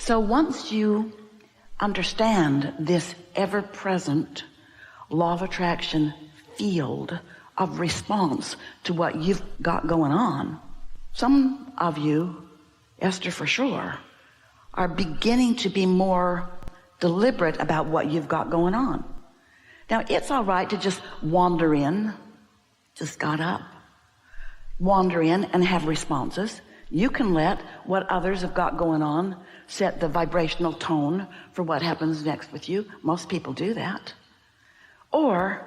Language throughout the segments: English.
So once you understand this ever-present law of attraction field of response to what you've got going on, some of you, Esther for sure, are beginning to be more deliberate about what you've got going on. Now, it's all right to just wander in, just got up, wander in and have responses. You can let what others have got going on set the vibrational tone for what happens next with you. Most people do that. Or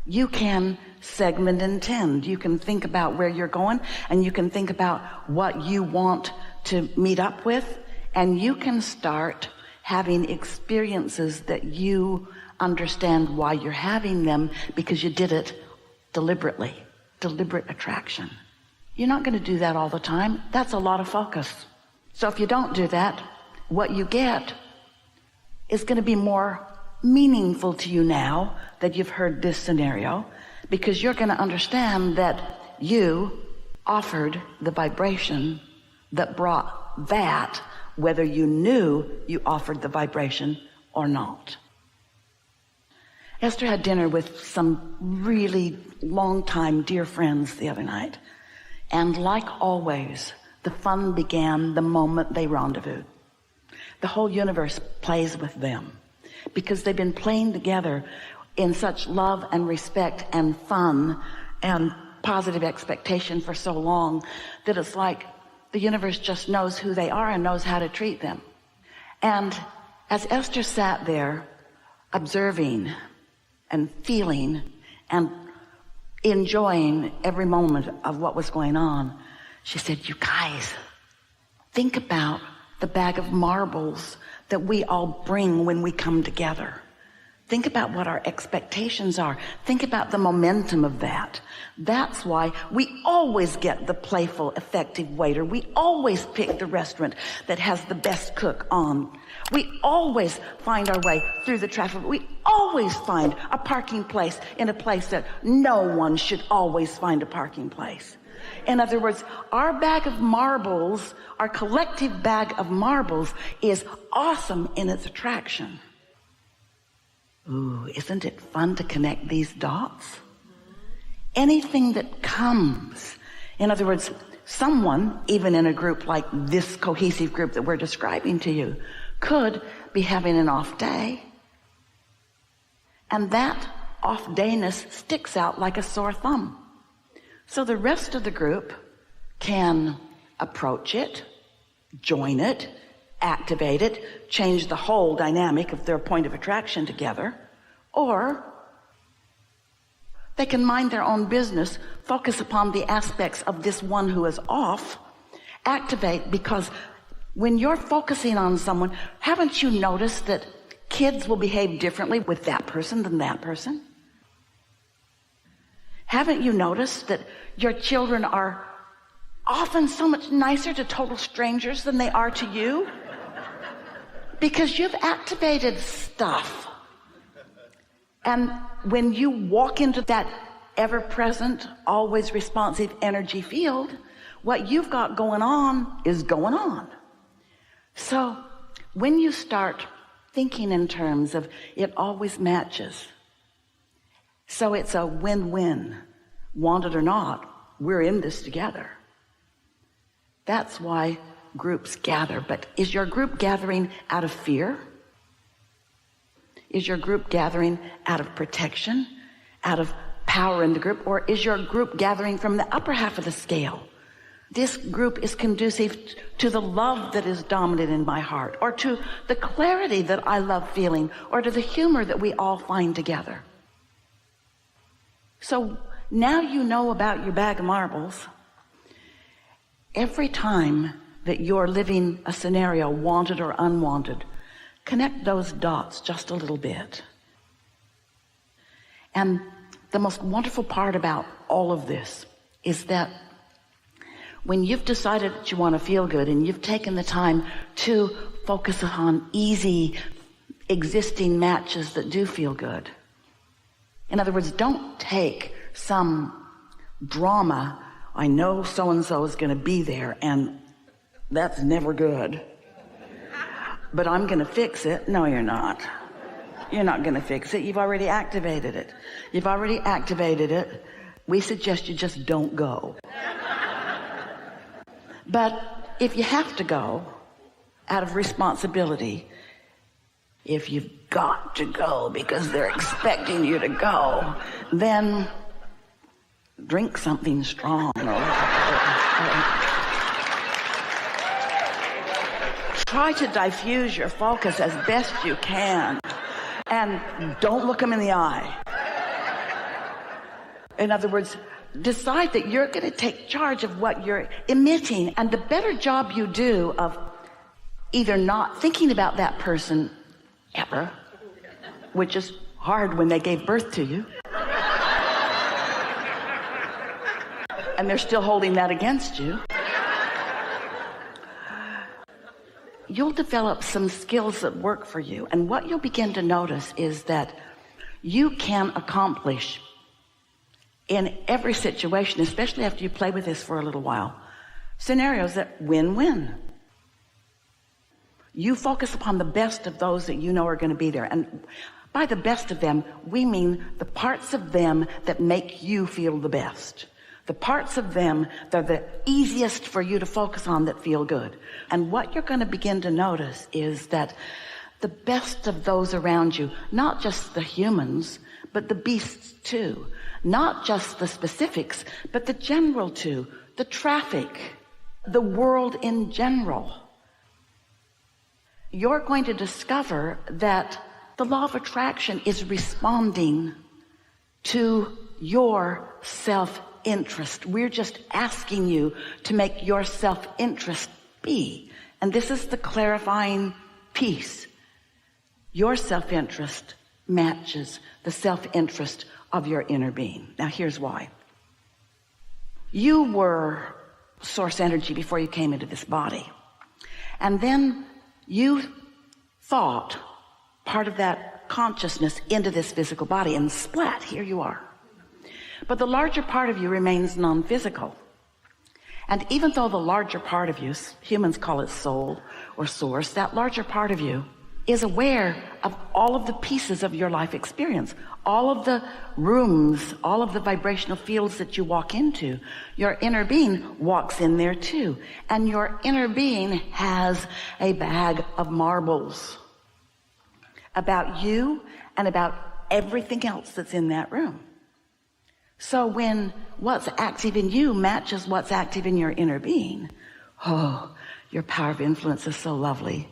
you can segment and tend. You can think about where you're going, and you can think about what you want to meet up with, and you can start having experiences that you understand why you're having them, because you did it deliberately. Deliberate attraction. You're not going to do that all the time. That's a lot of focus. So if you don't do that, what you get is going to be more meaningful to you now that you've heard this scenario, because you're going to understand that you offered the vibration that brought that, whether you knew you offered the vibration or not. Esther had dinner with some really long-time dear friends the other night, and like always, the fun began the moment they rendezvoused. The whole universe plays with them, because they've been playing together in such love and respect and fun and positive expectation for so long that it's like the universe just knows who they are and knows how to treat them. And as Esther sat there observing and feeling and enjoying every moment of what was going on, she said, "You guys, think about the bag of marbles that we all bring when we come together. Think about what our expectations are. Think about the momentum of that. That's why we always get the playful, effective waiter. We always pick the restaurant that has the best cook on. We always find our way through the traffic. We always find a parking place in a place that no one should always find a parking place." In other words, our bag of marbles, our collective bag of marbles, is awesome in its attraction. Ooh, isn't it fun to connect these dots? Anything that comes, in other words, someone, even in a group like this cohesive group that we're describing to you, could be having an off day, and that off dayness sticks out like a sore thumb. So the rest of the group can approach it, join it, activate it, change the whole dynamic of their point of attraction together, or they can mind their own business, focus upon the aspects of this one who is off, activate, because when you're focusing on someone, haven't you noticed that kids will behave differently with that person than that person? Haven't you noticed that your children are often so much nicer to total strangers than they are to you? Because you've activated stuff. And when you walk into that ever-present, always responsive energy field, what you've got going on is going on. So when you start thinking in terms of it always matches, so it's a win-win, want it or not, we're in this together. That's why groups gather. But is your group gathering out of fear? Is your group gathering out of protection, out of power in the group? Or is your group gathering from the upper half of the scale? This group is conducive to the love that is dominant in my heart, or to the clarity that I love feeling, or to the humor that we all find together. So now you know about your bag of marbles. Every time that you're living a scenario, wanted or unwanted, connect those dots just a little bit. And the most wonderful part about all of this is that when you've decided that you want to feel good and you've taken the time to focus on easy existing matches that do feel good. In other words, don't take some drama, I know so-and-so is going to be there, and that's never good. but I'm going to fix it. No, you're not. You're not going to fix it. You've already activated it. You've already activated it. We suggest you just don't go. But if you have to go out of responsibility, if you've got to go because they're expecting you to go, then drink something strong. Try to diffuse your focus as best you can. And don't look them in the eye. In other words, decide that you're going to take charge of what you're emitting. And the better job you do of either not thinking about that person ever, which is hard when they gave birth to you, and they're still holding that against you, you'll develop some skills that work for you. And what you'll begin to notice is that you can accomplish in every situation, especially after you play with this for a little while, scenarios that win-win. You focus upon the best of those that you know are going to be there. And by the best of them, we mean the parts of them that make you feel the best. The parts of them that are the easiest for you to focus on that feel good. And what you're going to begin to notice is that the best of those around you, not just the humans, but the beasts too. Not just the specifics, but the general too. The traffic, the world in general. You're going to discover that the law of attraction is responding to your self-interest. We're just asking you to make your self-interest be. And this is the clarifying piece. Your self-interest matches the self-interest of your inner being. Now here's why. You were source energy before you came into this body. And then you thought part of that consciousness into this physical body, and splat, here you are. But the larger part of you remains non-physical. And even though the larger part of you, humans call it soul or source, that larger part of you is aware of all of the pieces of your life experience, all of the rooms, all of the vibrational fields that you walk into. Your inner being walks in there too. And your inner being has a bag of marbles about you and about everything else that's in that room. So when what's active in you matches what's active in your inner being, oh, your power of influence is so lovely.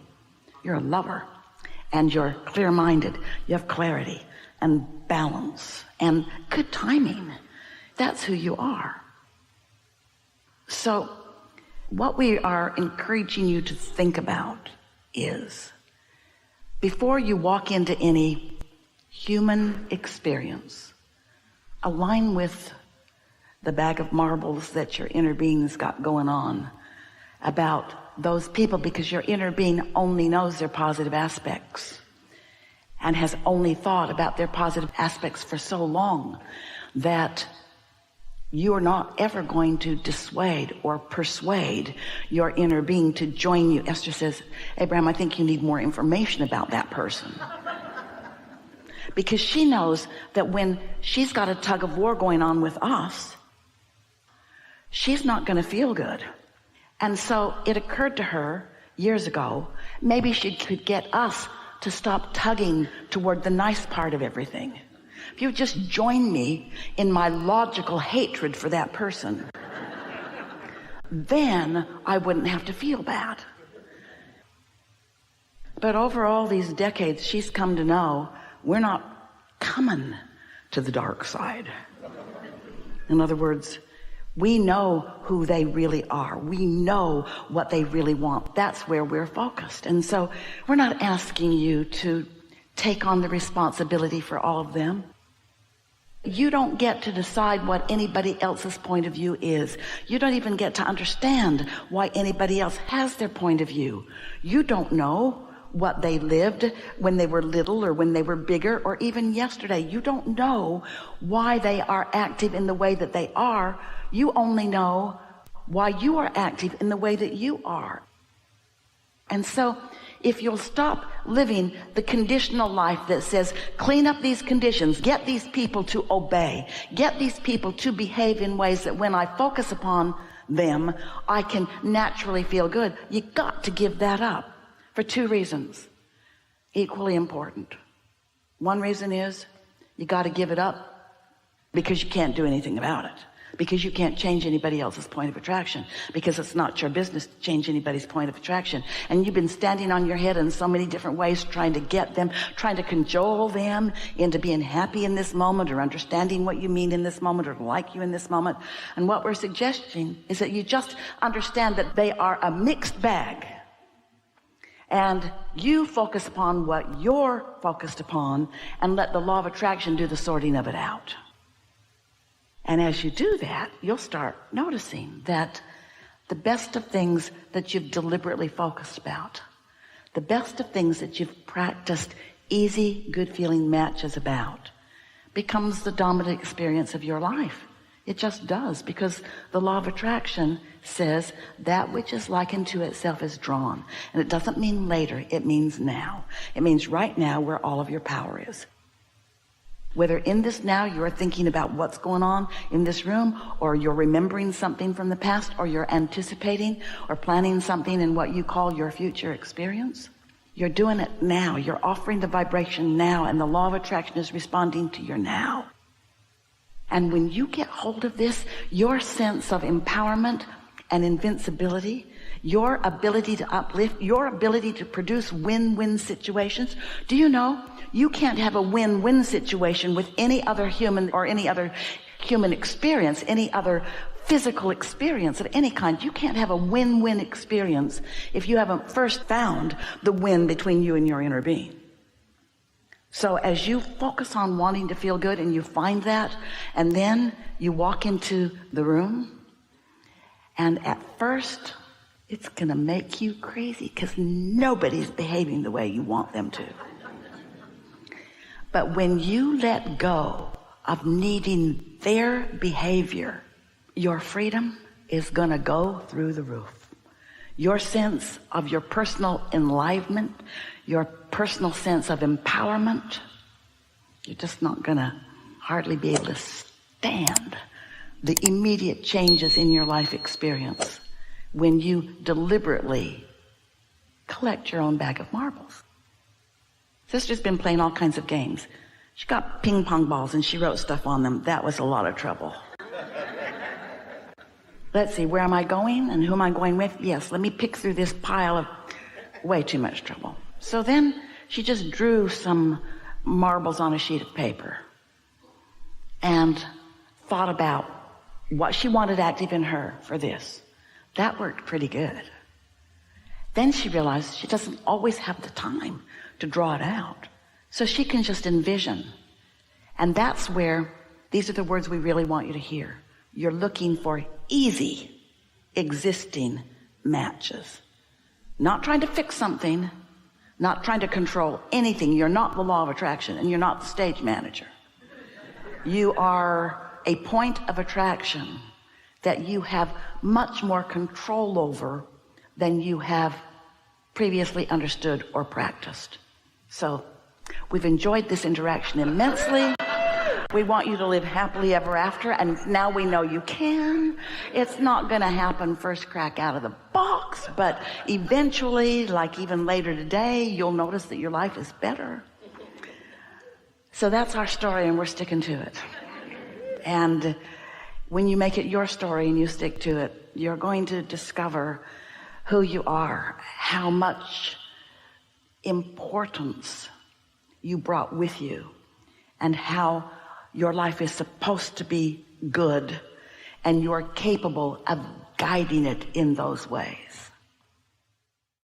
You're a lover. And you're clear-minded. You have clarity and balance and good timing. That's who you are. So what we are encouraging you to think about is, before you walk into any human experience, align with the bag of marbles that your inner being's got going on about those people, because your inner being only knows their positive aspects and has only thought about their positive aspects for so long that you are not ever going to dissuade or persuade your inner being to join you. Esther says, Abraham, I think you need more information about that person. Because she knows that when she's got a tug of war going on with us, she's not going to feel good. And so it occurred to her years ago, maybe she could get us to stop tugging toward the nice part of everything. If you would just join me in my logical hatred for that person, then I wouldn't have to feel bad. But over all these decades, she's come to know we're not coming to the dark side. In other words, we know who they really are. We know what they really want. That's where we're focused. And so we're not asking you to take on the responsibility for all of them. You don't get to decide what anybody else's point of view is. You don't even get to understand why anybody else has their point of view. You don't know what they lived when they were little or when they were bigger or even yesterday. You don't know why they are active in the way that they are. You only know why you are active in the way that you are. And so if you'll stop living the conditional life that says, clean up these conditions, get these people to obey, get these people to behave in ways that when I focus upon them, I can naturally feel good. You got to give that up for two reasons, equally important. One reason is you got to give it up because you can't do anything about it, because you can't change anybody else's point of attraction, because it's not your business to change anybody's point of attraction. And you've been standing on your head in so many different ways, trying to get them, trying to cajole them into being happy in this moment, or understanding what you mean in this moment, or like you in this moment. And what we're suggesting is that you just understand that they are a mixed bag, and you focus upon what you're focused upon, and let the law of attraction do the sorting of it out. And as you do that, you'll start noticing that the best of things that you've deliberately focused about, the best of things that you've practiced easy, good feeling matches about, becomes the dominant experience of your life. It just does, because the law of attraction says that which is likened to itself is drawn. And it doesn't mean later, it means now. It means right now, where all of your power is. Whether in this now you're thinking about what's going on in this room, or you're remembering something from the past, or you're anticipating or planning something in what you call your future experience, you're doing it now. You're offering the vibration now, and the law of attraction is responding to your now. And when you get hold of this, your sense of empowerment and invincibility, your ability to uplift, your ability to produce win-win situations. Do you know you can't have a win-win situation with any other human, or any other human experience, any other physical experience of any kind? You can't have a win-win experience if you haven't first found the win between you and your inner being. So as you focus on wanting to feel good, and you find that, and then you walk into the room, and at first it's going to make you crazy, because nobody's behaving the way you want them to. But when you let go of needing their behavior, your freedom is going to go through the roof. Your sense of your personal enlivenment, your personal sense of empowerment, you're just not going to hardly be able to stand the immediate changes in your life experience when you deliberately collect your own bag of marbles. Sister's been playing all kinds of games. She got ping pong balls and she wrote stuff on them. That was a lot of trouble. Let's see, where am I going and who am I going with? Yes, let me pick through this pile of way too much trouble. So then she just drew some marbles on a sheet of paper and thought about what she wanted active in her for this. That worked pretty good. Then she realized she doesn't always have the time to draw it out. So she can just envision. And that's where, these are the words we really want you to hear. You're looking for easy existing matches. Not trying to fix something, not trying to control anything. You're not the law of attraction, and you're not the stage manager. You are a point of attraction that you have much more control over than you have previously understood or practiced. So we've enjoyed this interaction immensely. We want you to live happily ever after, and now we know you can. It's not going to happen first crack out of the box, but eventually, like even later today, you'll notice that your life is better. So that's our story, and we're sticking to it. And when you make it your story and you stick to it, you're going to discover who you are, how much importance you brought with you, and how your life is supposed to be good, and you're capable of guiding it in those ways.